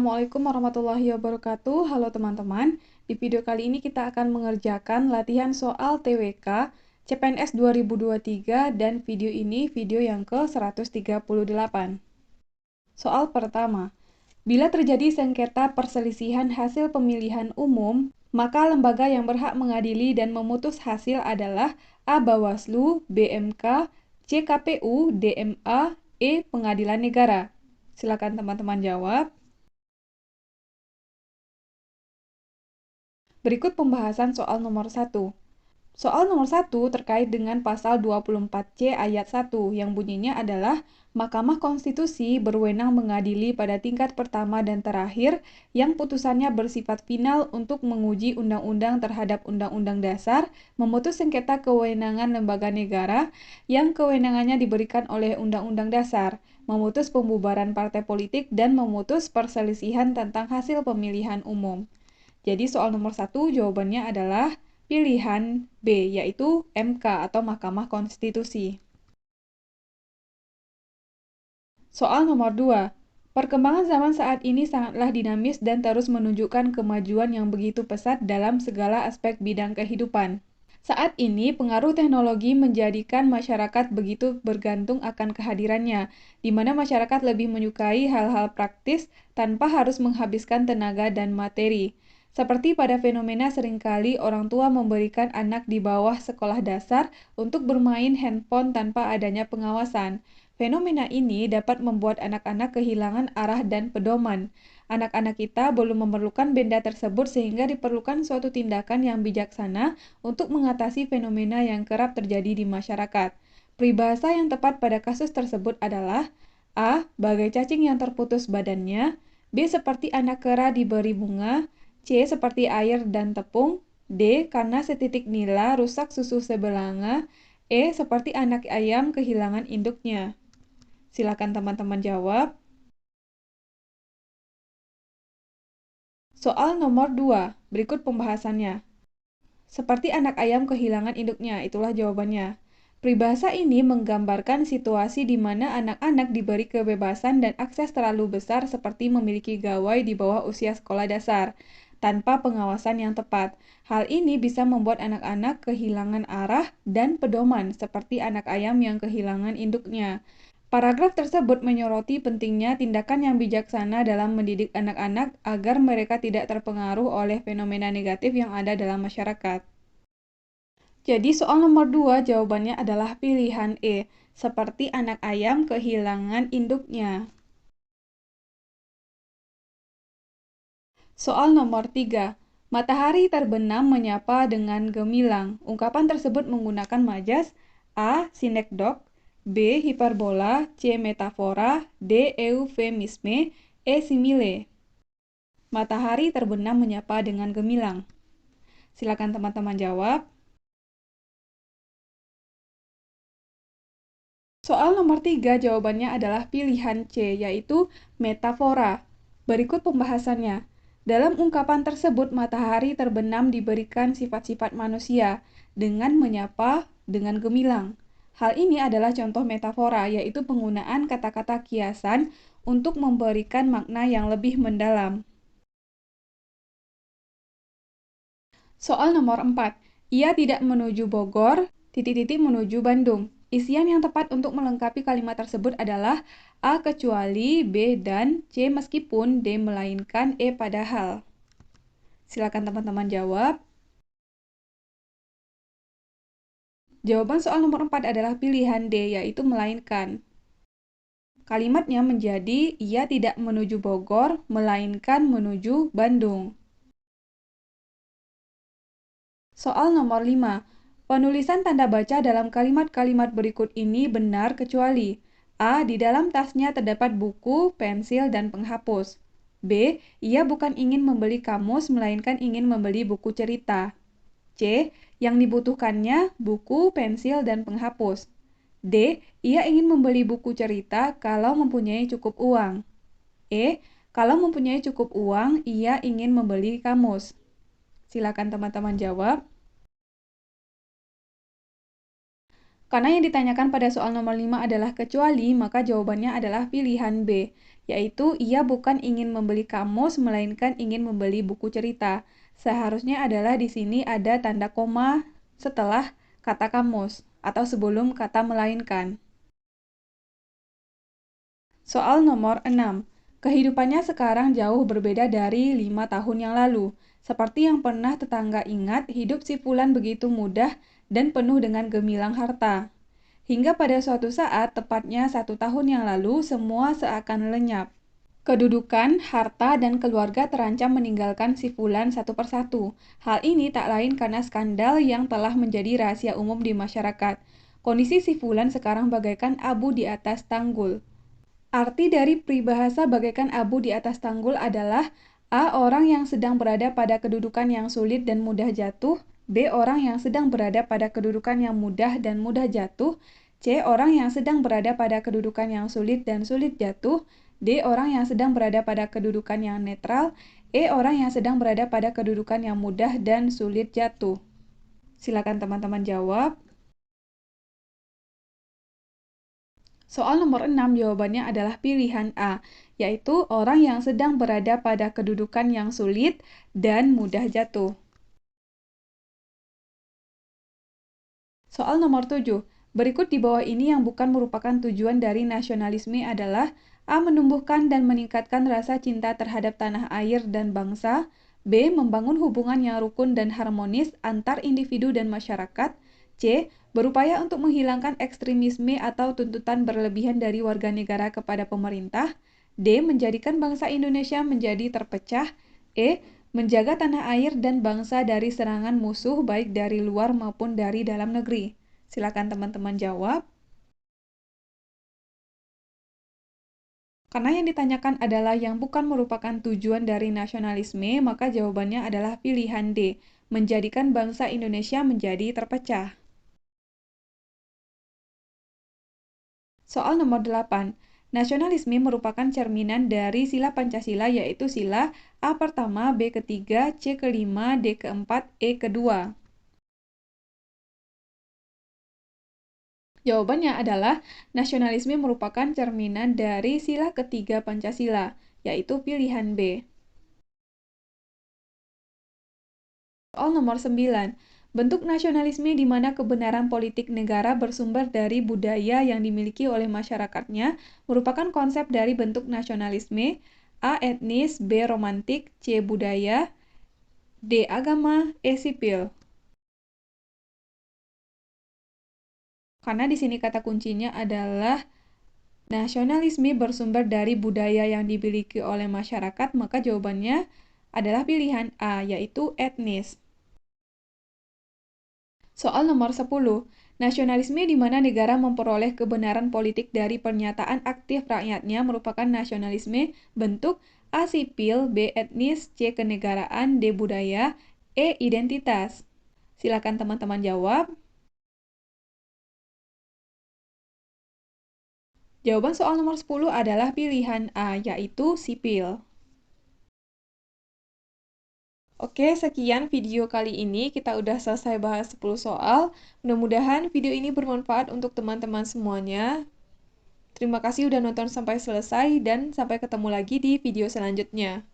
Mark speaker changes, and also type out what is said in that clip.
Speaker 1: Assalamualaikum warahmatullahi wabarakatuh. Halo teman-teman. Di video kali ini kita akan mengerjakan latihan soal TWK CPNS 2023 dan video ini video yang ke-138. Soal pertama. Bila terjadi sengketa perselisihan hasil pemilihan umum, maka lembaga yang berhak mengadili dan memutus hasil adalah A. Bawaslu, B. MK, C. KPU, D. MA, E. Pengadilan Negara. Silakan teman-teman jawab. Berikut pembahasan soal nomor 1. Soal nomor 1 terkait dengan pasal 24C ayat 1 yang bunyinya adalah Mahkamah Konstitusi berwenang mengadili pada tingkat pertama dan terakhir yang putusannya bersifat final untuk menguji undang-undang terhadap undang-undang dasar, memutus sengketa kewenangan lembaga negara yang kewenangannya diberikan oleh undang-undang dasar, memutus pembubaran partai politik dan memutus perselisihan tentang hasil pemilihan umum. Jadi soal nomor 1 jawabannya adalah pilihan B, yaitu MK atau Mahkamah Konstitusi. Soal nomor 2. Perkembangan zaman saat ini sangatlah dinamis dan terus menunjukkan kemajuan yang begitu pesat dalam segala aspek bidang kehidupan. Saat ini, pengaruh teknologi menjadikan masyarakat begitu bergantung akan kehadirannya, di mana masyarakat lebih menyukai hal-hal praktis tanpa harus menghabiskan tenaga dan materi. Seperti pada fenomena seringkali orang tua memberikan anak di bawah sekolah dasar untuk bermain handphone tanpa adanya pengawasan. Fenomena ini dapat membuat anak-anak kehilangan arah dan pedoman. Anak-anak kita belum memerlukan benda tersebut sehingga diperlukan suatu tindakan yang bijaksana untuk mengatasi fenomena yang kerap terjadi di masyarakat. Peribahasa yang tepat pada kasus tersebut adalah A. Bagai cacing yang terputus badannya, B. Seperti anak kera diberi bunga, C. Seperti air dan tepung, D. Karena setitik nila rusak susu sebelanga, E. Seperti anak ayam kehilangan induknya. Silakan teman-teman jawab. Soal nomor 2, berikut pembahasannya. Seperti anak ayam kehilangan induknya, itulah jawabannya. Peribahasa ini menggambarkan situasi di mana anak-anak diberi kebebasan dan akses terlalu besar seperti memiliki gawai di bawah usia sekolah dasar, tanpa pengawasan yang tepat. Hal ini bisa membuat anak-anak kehilangan arah dan pedoman, seperti anak ayam yang kehilangan induknya. Paragraf tersebut menyoroti pentingnya tindakan yang bijaksana dalam mendidik anak-anak agar mereka tidak terpengaruh oleh fenomena negatif yang ada dalam masyarakat. Jadi soal nomor 2 jawabannya adalah pilihan E, seperti anak ayam kehilangan induknya. Soal nomor 3. Matahari terbenam menyapa dengan gemilang. Ungkapan tersebut menggunakan majas A. Sinekdok, B. Hiperbola, C. Metafora, D. Eufemisme, E. Simile. Matahari terbenam menyapa dengan gemilang. Silakan teman-teman jawab. Soal nomor 3 jawabannya adalah pilihan C, yaitu metafora. Berikut pembahasannya. Dalam ungkapan tersebut, matahari terbenam diberikan sifat-sifat manusia dengan menyapa dengan gemilang. Hal ini adalah contoh metafora, yaitu penggunaan kata-kata kiasan untuk memberikan makna yang lebih mendalam. Soal nomor 4. Ia tidak menuju Bogor, menuju Bandung. Isian yang tepat untuk melengkapi kalimat tersebut adalah A. Kecuali, B. Dan, C. Meskipun, D. Melainkan, E. Padahal. Silakan teman-teman jawab. Jawaban soal nomor 4 adalah pilihan D, yaitu melainkan. Kalimatnya menjadi, ia tidak menuju Bogor, melainkan menuju Bandung. Soal nomor 5. Penulisan tanda baca dalam kalimat-kalimat berikut ini benar kecuali A. Di dalam tasnya terdapat buku, pensil, dan penghapus. B. Ia bukan ingin membeli kamus, melainkan ingin membeli buku cerita. C. Yang dibutuhkannya buku, pensil, dan penghapus. D. Ia ingin membeli buku cerita kalau mempunyai cukup uang. E. Kalau mempunyai cukup uang, ia ingin membeli kamus. Silakan teman-teman jawab. Karena yang ditanyakan pada soal nomor 5 adalah kecuali, maka jawabannya adalah pilihan B, yaitu ia bukan ingin membeli kamus, melainkan ingin membeli buku cerita. Seharusnya adalah di sini ada tanda koma setelah kata kamus atau sebelum kata melainkan. Soal nomor 6. Kehidupannya sekarang jauh berbeda dari 5 tahun yang lalu. Seperti yang pernah tetangga ingat, hidup si Fulan begitu mudah dan penuh dengan gemilang harta. Hingga pada suatu saat, tepatnya 1 tahun yang lalu, semua seakan lenyap. Kedudukan, harta, dan keluarga terancam meninggalkan si Fulan satu persatu. Hal ini tak lain karena skandal yang telah menjadi rahasia umum di masyarakat. Kondisi si Fulan sekarang bagaikan abu di atas tanggul. Arti dari peribahasa bagaikan abu di atas tanggul adalah A. Orang yang sedang berada pada kedudukan yang sulit dan mudah jatuh. B. Orang yang sedang berada pada kedudukan yang mudah dan mudah jatuh. C. Orang yang sedang berada pada kedudukan yang sulit dan sulit jatuh. D. Orang yang sedang berada pada kedudukan yang netral. E. Orang yang sedang berada pada kedudukan yang mudah dan sulit jatuh. Silakan teman-teman jawab. Soal nomor 6 jawabannya adalah pilihan A, yaitu orang yang sedang berada pada kedudukan yang sulit dan mudah jatuh. Soal nomor 7. Berikut di bawah ini yang bukan merupakan tujuan dari nasionalisme adalah A. Menumbuhkan dan meningkatkan rasa cinta terhadap tanah air dan bangsa. B. Membangun hubungan yang rukun dan harmonis antar individu dan masyarakat. C. Berupaya untuk menghilangkan ekstremisme atau tuntutan berlebihan dari warga negara kepada pemerintah. D. Menjadikan bangsa Indonesia menjadi terpecah. E. Menjaga tanah air dan bangsa dari serangan musuh baik dari luar maupun dari dalam negeri. Silakan teman-teman jawab. Karena yang ditanyakan adalah yang bukan merupakan tujuan dari nasionalisme, maka jawabannya adalah pilihan D, menjadikan bangsa Indonesia menjadi terpecah. Soal nomor 8. Nasionalisme merupakan cerminan dari sila Pancasila yaitu sila A pertama, B ketiga, C kelima, D keempat, E kedua. Jawabannya adalah nasionalisme merupakan cerminan dari sila ketiga Pancasila, yaitu pilihan B. Soal nomor 9. Bentuk nasionalisme di mana kebenaran politik negara bersumber dari budaya yang dimiliki oleh masyarakatnya merupakan konsep dari bentuk nasionalisme. A. Etnis, B. Romantik, C. Budaya, D. Agama, E. Sipil. Karena di sini kata kuncinya adalah nasionalisme bersumber dari budaya yang dimiliki oleh masyarakat, maka jawabannya adalah pilihan A, yaitu etnis. Soal nomor 10. Nasionalisme di mana negara memperoleh kebenaran politik dari pernyataan aktif rakyatnya merupakan nasionalisme bentuk A. Sipil, B. Etnis, C. Kenegaraan, D. Budaya, E. Identitas. Silakan teman-teman jawab. Jawaban soal nomor 10 adalah pilihan A, yaitu sipil. Oke, sekian video kali ini. Kita udah selesai bahas 10 soal. Mudah-mudahan video ini bermanfaat untuk teman-teman semuanya. Terima kasih udah nonton sampai selesai dan sampai ketemu lagi di video selanjutnya.